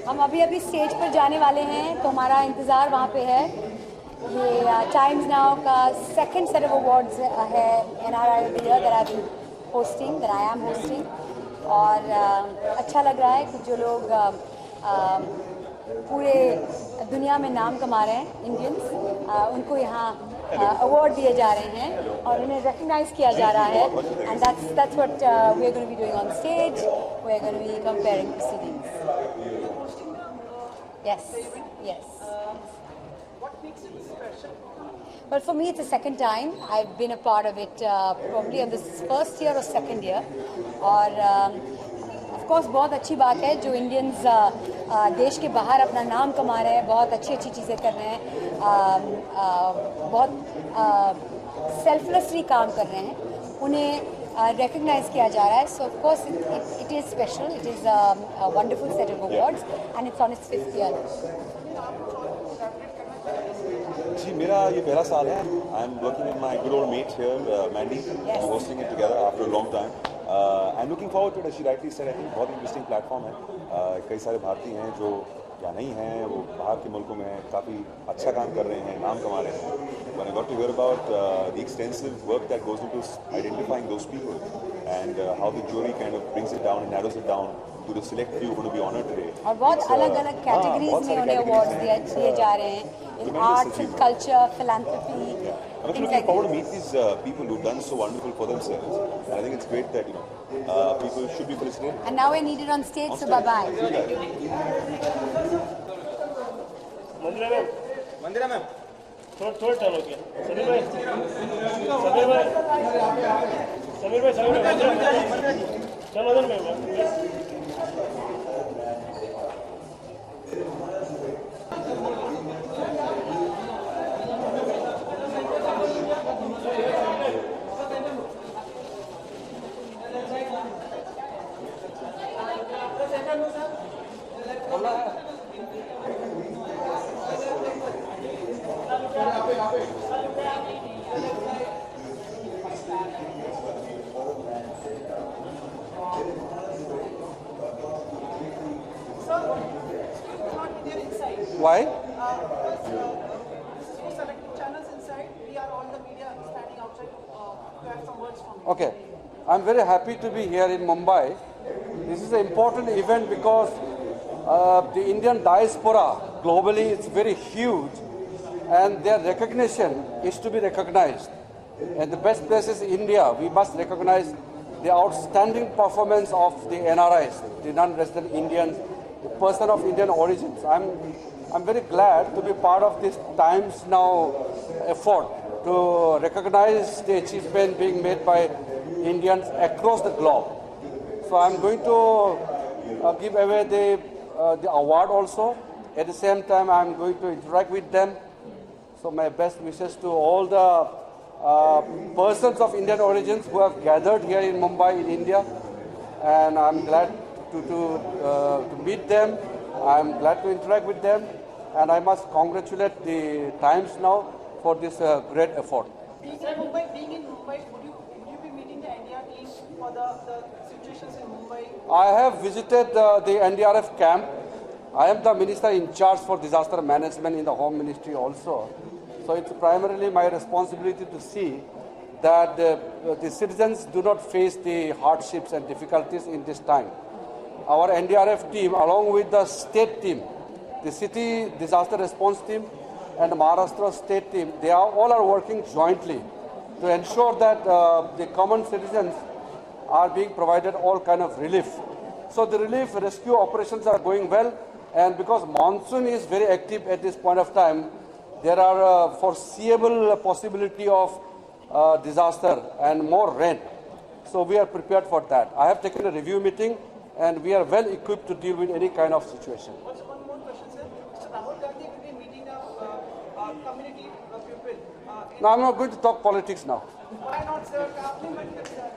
हम अभी स्टेज पर जाने वाले हैं, तो हमारा इंतज़ार वहाँ पे है। ये टाइम्स नाउ का सेकंड सेट ऑफ अवार्ड्स है NRI of the year that I am hosting, that I am hosting. और अच्छा लग रहा है कि जो लोग पूरे दुनिया में नाम कमा रहे हैं इंडियंस, उनको यहाँ अवार्ड दिए जा रहे हैं और उन्हें रिकग्नाइज किया जा रहा है। And that's what we are going to be doing on stage. We are going to be comparing proceedings. Yes. What makes it special? Well, for me, it's the second time. I've been a part of it probably in this first year or second year. और of course बहुत अच्छी बात है जो Indians देश के बाहर अपना नाम कमा रहे हैं, बहुत अच्छी चीज़ें कर रहे हैं, बहुत सेल्फलेसली काम कर रहे हैं, उन्हें रिकग्नाइज किया जा रहा है। So of course it is special, it is a wonderful set of awards and it's on its 5th year. जी, मेरा ये पहला साल है. I am working with my good old mate here, Mandy, hosting it together after a long time. I am looking forward to it. She rightly said, I think बहुत interesting platform है. कई सारे भारतीय हैं जो या नहीं हैं, वो बाहर के मुल्कों में काफ़ी अच्छा काम कर रहे हैं, नाम कमा रहे हैं. When I got to hear about the extensive work that goes into identifying those people and how the jury kind of brings it down and narrows it down to the select few who are going to be honored today. और बहुत अलग-अलग categories में उन्हें awards दिए जा रहे हैं, in arts and culture, philanthropy. I'm actually looking forward to meet these people who've done so wonderful for themselves. And I think it's great that people should be felicitated. And now we're needed on stage, so bye-bye. Mandira ma'am थोड़ा turn हो गया. समीर भाई चलो अंदर में. Why? So selected channels inside. We are all the media standing outside to have some words from you. Okay. I'm very happy to be here in Mumbai. This is an important event because the Indian diaspora globally is very huge and their recognition is to be recognized. And the best place is India. We must recognize the outstanding performance of the NRIs, the non-resident Indians, the person of Indian origins. I'm very glad to be part of this Times Now effort to recognize the achievement being made by Indians across the globe. So I'm going to give away the award also. At the same time, I'm going to interact with them. So my best wishes to all the persons of Indian origins who have gathered here in Mumbai, in India. And I'm glad to meet them. I'm glad to interact with them. And I must congratulate the Times Now for this great effort. Being in Mumbai, would you be meeting the NDR team for the situations in Mumbai? I have visited the NDRF camp. I am the minister in charge for disaster management in the Home Ministry also. So it's primarily my responsibility to see that the citizens do not face the hardships and difficulties in this time. Our NDRF team, along with the state team, the city disaster response team, and Maharashtra state team, they are all are working jointly to ensure that the common citizens are being provided all kind of relief. So the relief rescue operations are going well, and because monsoon is very active at this point of time, there are foreseeable possibility of disaster and more rain. So we are prepared for that. I have taken a review meeting and we are well equipped to deal with any kind of situation. One more question, sir. Mr. Rahul Gandhi will be meeting a community people. Now I'm not going to talk politics now. Why not, sir? आपने मत कर sir.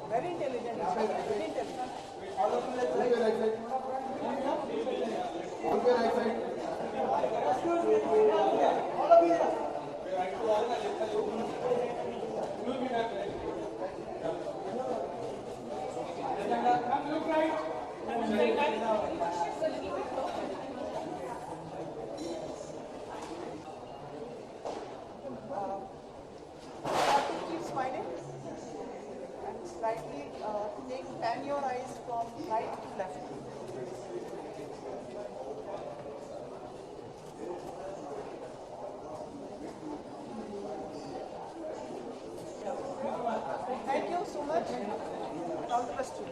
Very intelligent. Very intelligent. Keep smiling and slightly pan your eyes from right to left. Thank you so much. All the best to you.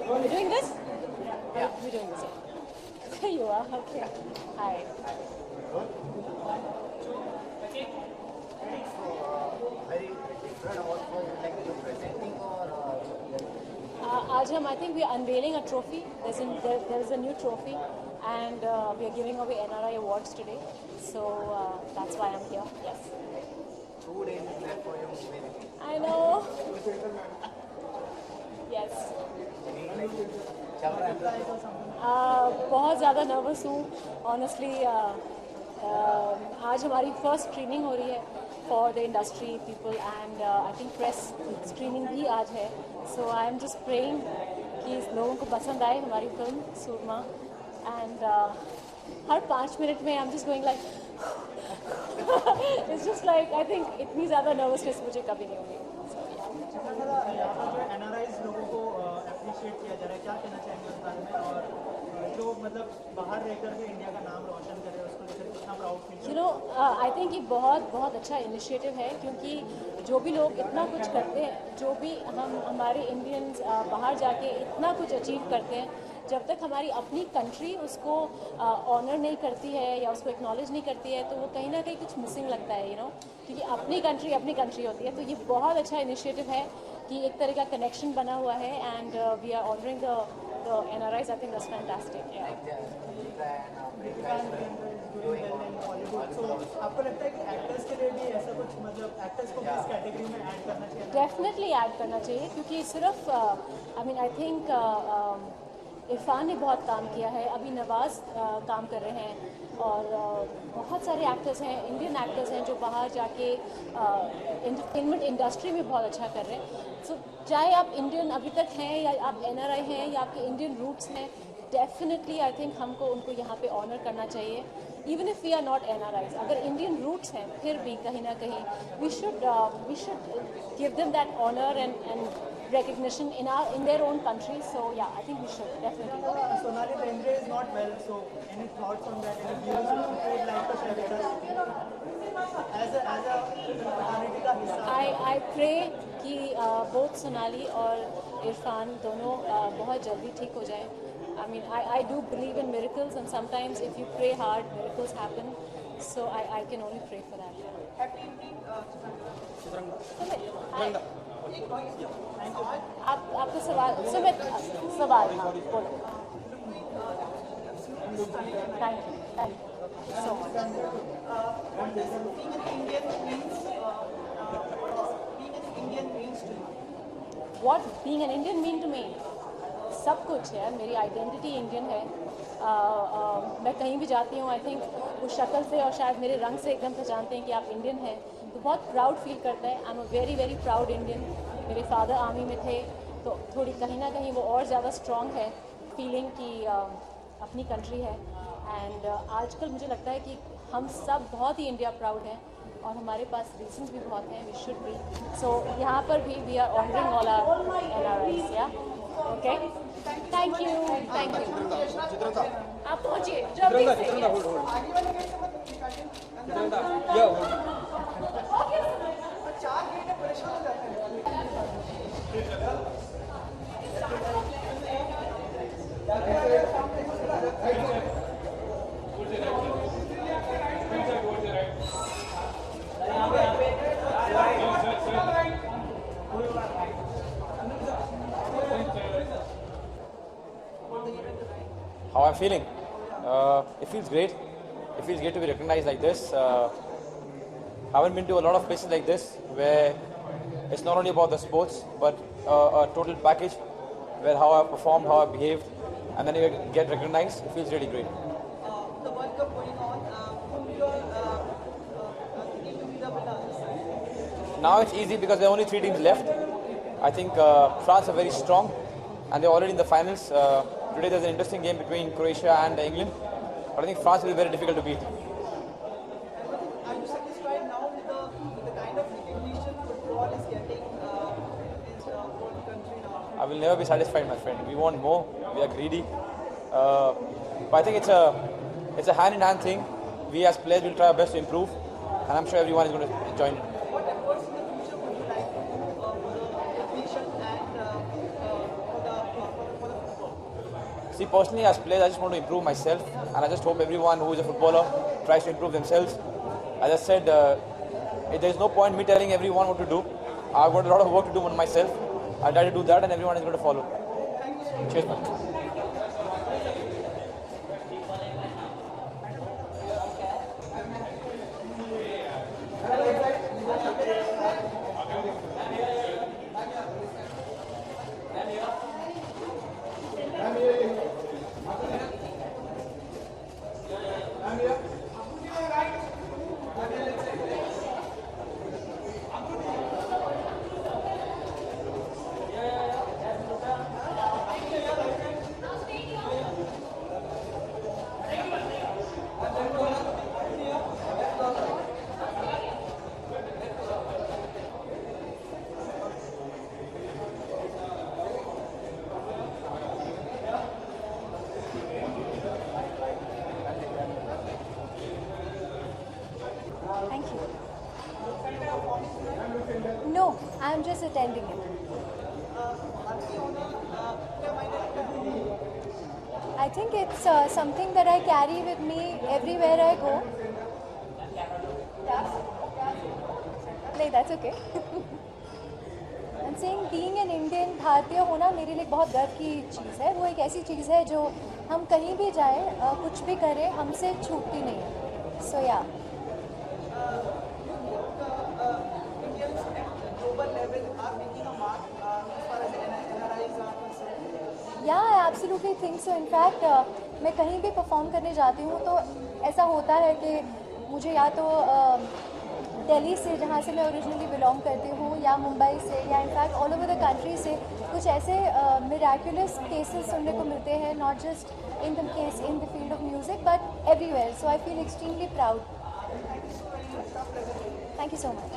We're doing this? Yeah. We're doing this. There you are. Okay. Hi. Very different also like you presenting or आज हम I think we are unveiling a trophy. There is a new trophy, and we are giving away NRI awards today. So that's why I'm here. Yes. 2 days left for your movie. I know. Yes. चल रहा है बहुत ज़्यादा nervous हूँ honestly. आज हमारी first screening हो रही है for the industry people and I think press screening भी आज है। So I am just praying कि लोगों को पसंद आए हमारी फिल्म सूरमा। एंड हर 5 मिनट में I am just going like it's just like I think इतनी ज़्यादा नर्वसनेस मुझे कभी नहीं हुई। यहाँ पर जो एनआरआईज लोगों को अप्रिशिएट किया जा रहा है, क्या कहना चाहेंगे उस बारे में? और जो मतलब बाहर रह करके इंडिया का नाम रोशन करे उसको लेकर कितना proud feel? You know I think ये बहुत अच्छा इनिशिएटिव है, क्योंकि जो भी लोग इतना कुछ करते हैं, जो भी हमारे इंडियंस बाहर जाके इतना कुछ अचीव करते हैं, जब तक हमारी अपनी कंट्री उसको ऑनर नहीं करती है या उसको एक्नॉलेज नहीं करती है तो वो कहीं ना कहीं कुछ मिसिंग लगता है, यू नो, क्योंकि अपनी कंट्री होती है। तो ये बहुत अच्छा इनिशिएटिव है कि एक तरह का कनेक्शन बना हुआ है and we are honouring the NRIs. I think that's fantastic. तो आपको लगता है कि एक्टर्स के लिए भी ऐसा कुछ, मतलब एक्टर्स को भी इस कैटेगरी में ऐड करना चाहिए? डेफिनेटली ऐड करना चाहिए, क्योंकि सिर्फ आई थिंक इरफान ने बहुत काम किया है, अभी नवाज़ काम कर रहे हैं और बहुत सारे एक्टर्स हैं, इंडियन एक्टर्स हैं जो बाहर जाके एंटरटेनमेंट इंडस्ट्री में बहुत अच्छा कर रहे हैं। सो चाहे आप इंडियन अभी तक हैं या आप एनआरआई हैं या आपके इंडियन रूट्स हैं, डेफिनेटली आई थिंक हमको उनको यहाँ पे ऑनर करना चाहिए। Even if we are not NRIs, अगर इंडियन रूट्स हैं फिर भी कहीं ना कहीं we should give them that honour and recognition in their own country. So yeah, I think we should definitely. Sonali Bendre is not well, so any thoughts on that? Any views you would like to share with us as a fraternity का हिस्सा? I pray कि both Sonali और इरफान दोनों बहुत जल्दी ठीक हो जाए। I mean, I do believe in miracles, and sometimes if you pray hard, miracles happen. So I can only pray for that. Happy evening, Sumit, आपका सवाल सुमित, सवाल हाँ बोलो। Thank you so much. What being an Indian mean to me? सब कुछ है, मेरी identity Indian है। मैं कहीं भी जाती हूँ, आई थिंक उस शक्ल से और शायद मेरे रंग से एकदम पहचानते हैं कि आप इंडियन हैं, तो बहुत प्राउड फील करता है। I am a very very proud Indian. मेरे फादर आर्मी में थे, तो थोड़ी कहीं ना कहीं वो और ज़्यादा स्ट्रॉन्ग है फीलिंग कि अपनी कंट्री है। एंड आजकल मुझे लगता है कि हम सब बहुत ही इंडिया प्राउड हैं और हमारे पास रीजंस भी बहुत हैं, वी शुड बी। सो यहाँ पर भी we are honouring all our NRIs. या ओके, थैंक यू। आप पहुँचिए जल्दी से। How I'm feeling? It feels great. It feels great to be recognized like this. Haven't been to a lot of places like this where it's not only about the sports but a total package where how I performed, how I behaved, and then you get recognized. It feels really great. the World Cup going on, whom you are thinking to be the winner? Now it's easy because there are only 3 teams left. I think France are very strong and they're already in the finals. Today there's an interesting game between Croatia and England, but I think France will be very difficult to beat. Are you satisfied now with the kind of recognition football is getting in its own country now? I will never be satisfied, my friend. We want more. We are greedy. But I think it's a hand-in-hand thing. We as players will try our best to improve, and I'm sure everyone is going to join. What efforts in the future would you like for the recognition and for the football? See, personally, as players, I just want to improve myself, and I just hope everyone who is a footballer tries to improve themselves. As I said, there is no point in me telling everyone what to do. I've got a lot of work to do on myself. I'll try to do that, and everyone is going to follow. Cheers, man. Thank you. No, I'm just attending it. I think it's something that I carry with me everywhere I go. नहीं, that's okay. I'm saying being an Indian, भारतीय होना मेरे लिए बहुत गर्व की चीज़ है. वो एक ऐसी चीज़ है जो हम कहीं भी जाएं, कुछ भी करें, हमसे छूटती नहीं है. So yeah. Indians at global level are making a mark as far as NRIs are concerned. या I absolutely think so. In fact मैं कहीं भी परफॉर्म करने जाती हूँ तो ऐसा होता है कि मुझे या तो दिल्ली से, जहाँ से मैं ओरिजिनली बिलोंग करती हूँ, या मुंबई से, या in fact all over the country से कुछ ऐसे मिराकुलस केसेस सुनने को मिलते हैं, not just in the case in the field of music but everywhere. So I feel extremely proud. Thank you so much.